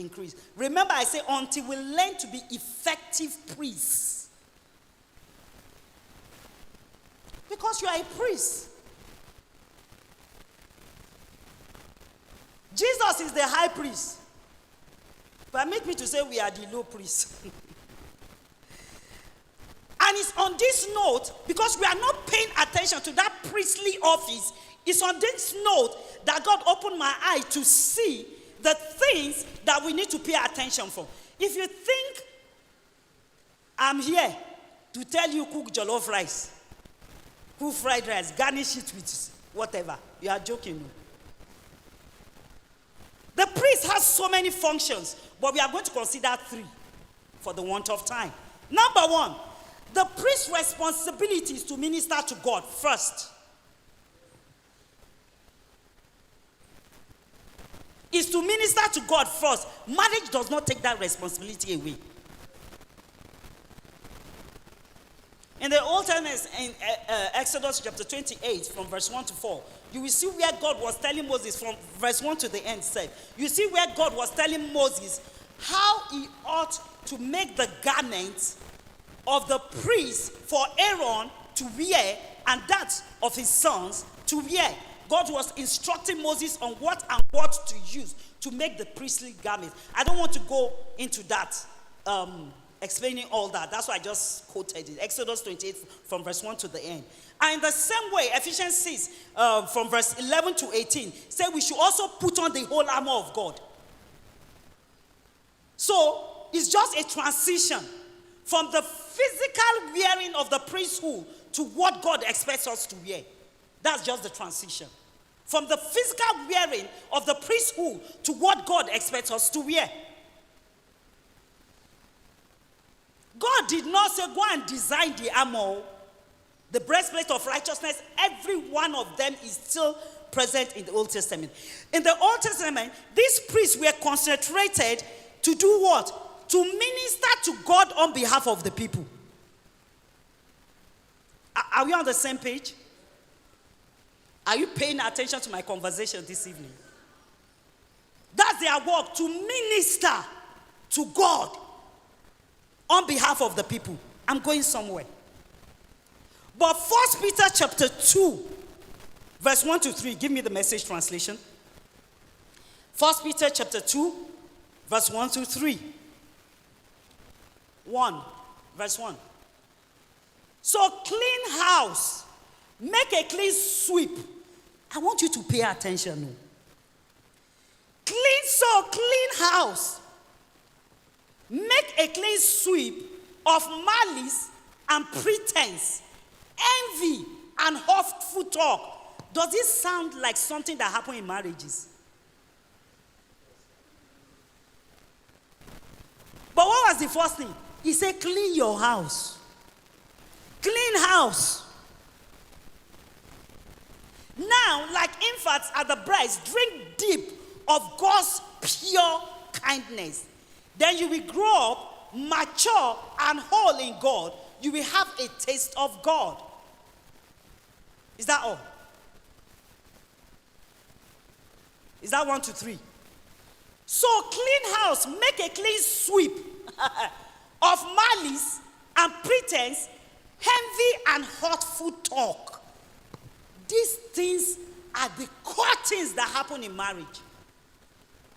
increase. Remember, I say until we learn to be effective priests. Because you are a priest. Jesus is the high priest. Permit me to say we are the low priests. And it's on this note, because we are not paying attention to that priestly office, it's on this note that God opened my eye to see the things that we need to pay attention for. If you think I'm here to tell you cook jollof rice, cook fried rice, garnish it with whatever, you are joking. The priest has so many functions, but we are going to consider 3 for the want of time. Number 1, the priest's responsibility is to minister to God first. Is to minister to God first. Marriage does not take that responsibility away. In the Old Testament, in Exodus chapter 28, from verse 1 to 4, you will see where God was telling Moses, from verse 1 to the end said, you see where God was telling Moses how he ought to make the garments of the priest for Aaron to wear and that of his sons to wear. God was instructing Moses on what to use to make the priestly garments. I don't want to go into that, explaining all that. That's why I just quoted it. Exodus 28 from verse 1 to the end. And in the same way, Ephesians 6 from verse 11 to 18 say we should also put on the whole armor of God. So it's just a transition from the physical wearing of the priesthood to what God expects us to wear. That's just the transition. From the physical wearing of the priesthood to what God expects us to wear. God did not say, go and design the armor, the breastplate of righteousness. Every one of them is still present in the Old Testament. In the Old Testament, these priests were concentrated to do what? To minister to God on behalf of the people. Are we on the same page? Are you paying attention to my conversation this evening? That's their work, to minister to God on behalf of the people. I'm going somewhere. But 1 Peter chapter 2, verse 1 to 3, give me the Message translation. 1 Peter chapter 2, verse 1 to 3. 1, verse 1. So clean house, make a clean sweep. I want you to pay attention. Clean house. Make a clean sweep of malice and pretense, envy and hurtful talk. Does this sound like something that happens in marriages? But what was the first thing? He said, clean your house. Clean house. Now, like infants at the breast, drink deep of God's pure kindness. Then you will grow up, mature, and whole in God. You will have a taste of God. Is that all? Is that 1 to 3? So clean house, make a clean sweep of malice and pretense, envy and hurtful talk. These things are the core things that happen in marriage.